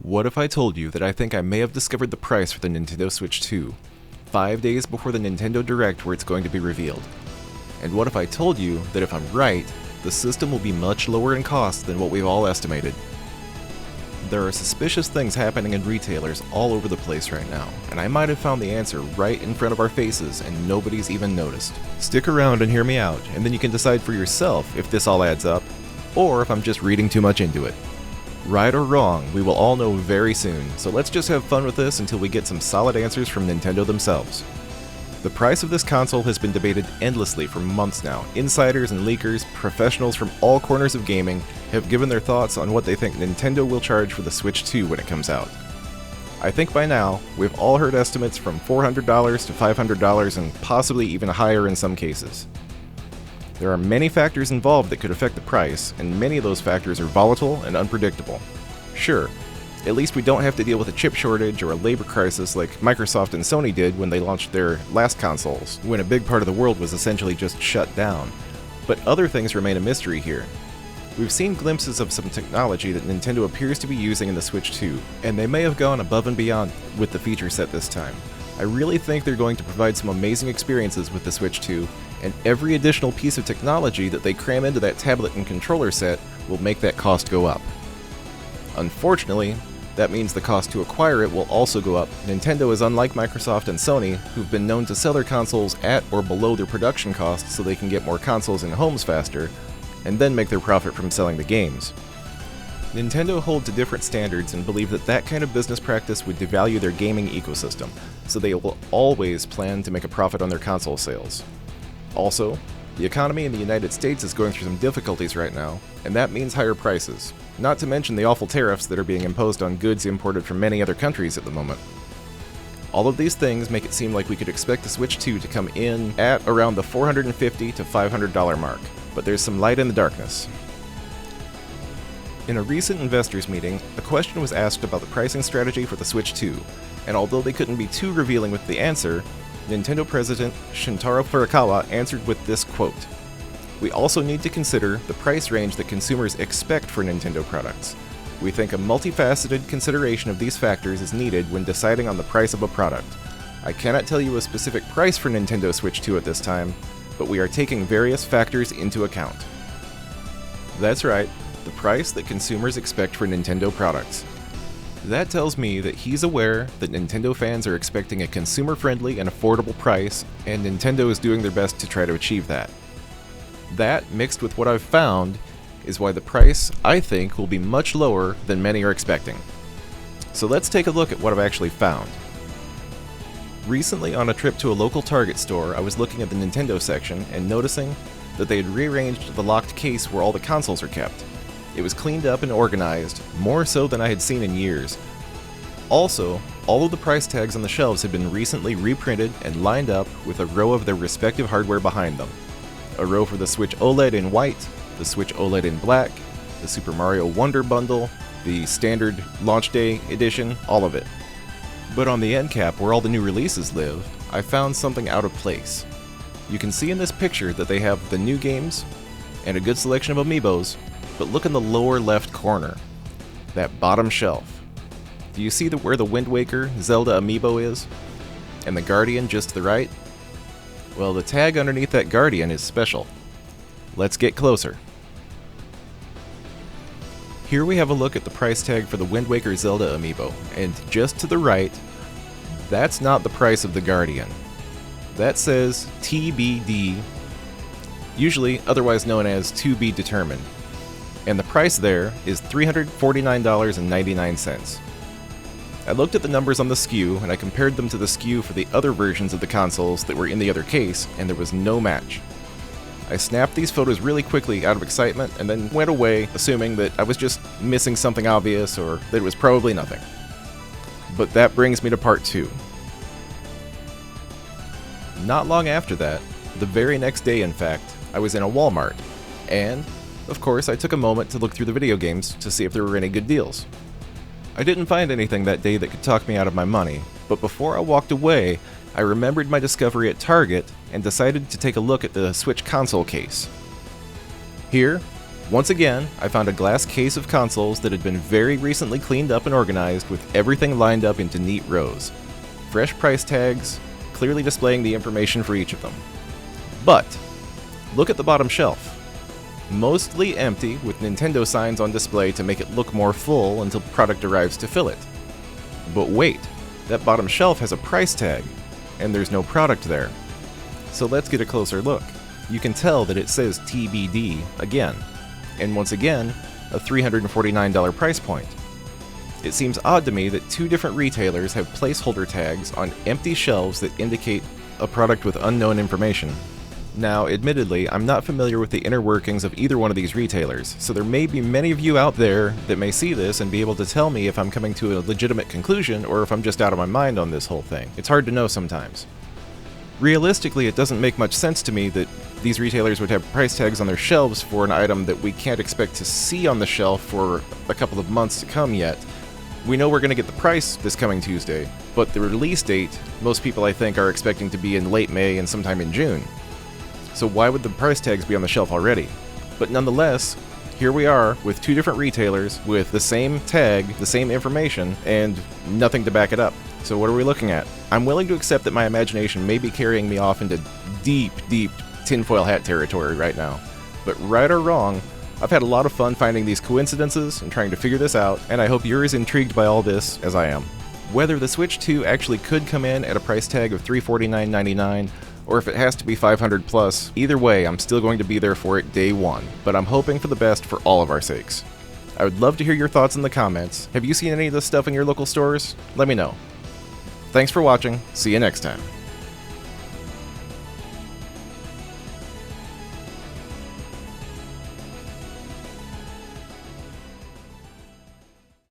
What if I told you that I think I may have discovered the price for the Nintendo Switch 2, 5 days before the Nintendo Direct where it's going to be revealed? And what if I told you that if I'm right, the system will be much lower in cost than what we've all estimated? There are suspicious things happening in retailers all over the place right now, and I might have found the answer right in front of our faces and nobody's even noticed. Stick around and hear me out, and then you can decide for yourself if this all adds up, or if I'm just reading too much into it. Right or wrong, we will all know very soon, so let's just have fun with this until we get some solid answers from Nintendo themselves. The price of this console has been debated endlessly for months now. Insiders and leakers, professionals from all corners of gaming, have given their thoughts on what they think Nintendo will charge for the Switch 2 when it comes out. I think by now, we've all heard estimates from $400 to $500 and possibly even higher in some cases. There are many factors involved that could affect the price, and many of those factors are volatile and unpredictable. Sure, at least we don't have to deal with a chip shortage or a labor crisis like Microsoft and Sony did when they launched their last consoles, when a big part of the world was essentially just shut down. But other things remain a mystery here. We've seen glimpses of some technology that Nintendo appears to be using in the Switch 2, and they may have gone above and beyond with the feature set this time. I really think they're going to provide some amazing experiences with the Switch 2, and every additional piece of technology that they cram into that tablet and controller set will make that cost go up. Unfortunately, that means the cost to acquire it will also go up. Nintendo is unlike Microsoft and Sony, who've been known to sell their consoles at or below their production costs so they can get more consoles in homes faster, and then make their profit from selling the games. Nintendo hold to different standards and believe that that kind of business practice would devalue their gaming ecosystem, so they will always plan to make a profit on their console sales. Also, the economy in the United States is going through some difficulties right now, and that means higher prices, not to mention the awful tariffs that are being imposed on goods imported from many other countries at the moment. All of these things make it seem like we could expect the Switch 2 to come in at around the $450 to $500 mark, but there's some light in the darkness. In a recent investors meeting, a question was asked about the pricing strategy for the Switch 2, and although they couldn't be too revealing with the answer, Nintendo President Shuntaro Furukawa answered with this quote: "We also need to consider the price range that consumers expect for Nintendo products. We think a multifaceted consideration of these factors is needed when deciding on the price of a product. I cannot tell you a specific price for Nintendo Switch 2 at this time, but we are taking various factors into account." That's right, the price that consumers expect for Nintendo products. That tells me that he's aware that Nintendo fans are expecting a consumer-friendly and affordable price, and Nintendo is doing their best to try to achieve that. That, mixed with what I've found, is why the price, I think, will be much lower than many are expecting. So let's take a look at what I've actually found. Recently, on a trip to a local Target store, I was looking at the Nintendo section and noticing that they had rearranged the locked case where all the consoles are kept. It was cleaned up and organized, more so than I had seen in years. Also, all of the price tags on the shelves had been recently reprinted and lined up with a row of their respective hardware behind them. A row for the Switch OLED in white, the Switch OLED in black, the Super Mario Wonder Bundle, the standard launch day edition, all of it. But on the end cap, where all the new releases live, I found something out of place. You can see in this picture that they have the new games and a good selection of amiibos, but look in the lower left corner, that bottom shelf. Do you see where the Wind Waker Zelda amiibo is? And the Guardian just to the right? Well, the tag underneath that Guardian is special. Let's get closer. Here we have a look at the price tag for the Wind Waker Zelda amiibo, and just to the right, that's not the price of the Guardian. That says TBD, usually otherwise known as to be determined. And the price there is $349.99. I looked at the numbers on the SKU, and I compared them to the SKU for the other versions of the consoles that were in the other case, and there was no match. I snapped these photos really quickly out of excitement, and then went away, assuming that I was just missing something obvious, or that it was probably nothing. But that brings me to part 2. Not long after that, the very next day in fact, I was in a Walmart, and of course, I took a moment to look through the video games to see if there were any good deals. I didn't find anything that day that could talk me out of my money, but before I walked away, I remembered my discovery at Target and decided to take a look at the Switch console case. Here, Once again, I found a glass case of consoles that had been very recently cleaned up and organized with everything lined up into neat rows. Fresh price tags, clearly displaying the information for each of them. But, look at the bottom shelf. Mostly empty, with Nintendo signs on display to make it look more full until product arrives to fill it. But wait, that bottom shelf has a price tag, and there's no product there. So let's get a closer look. You can tell that it says TBD again, and once again, a $349 price point. It seems odd to me that two different retailers have placeholder tags on empty shelves that indicate a product with unknown information. Now, admittedly, I'm not familiar with the inner workings of either one of these retailers, so there may be many of you out there that may see this and be able to tell me if I'm coming to a legitimate conclusion or if I'm just out of my mind on this whole thing. It's hard to know sometimes. Realistically, it doesn't make much sense to me that these retailers would have price tags on their shelves for an item that we can't expect to see on the shelf for a couple of months to come yet. We know we're going to get the price this coming Tuesday, but the release date, most people I think are expecting to be in late May and sometime in June. So why would the price tags be on the shelf already? But nonetheless, here we are with two different retailers with the same tag, the same information, and nothing to back it up. So what are we looking at? I'm willing to accept that my imagination may be carrying me off into deep, deep tinfoil hat territory right now. But right or wrong, I've had a lot of fun finding these coincidences and trying to figure this out, and I hope you're as intrigued by all this as I am. Whether the Switch 2 actually could come in at a price tag of $349.99, or if it has to be $500 plus, either way, I'm still going to be there for it day one, but I'm hoping for the best for all of our sakes. I would love to hear your thoughts in the comments. Have you seen any of this stuff in your local stores? Let me know. Thanks for watching, see you next time.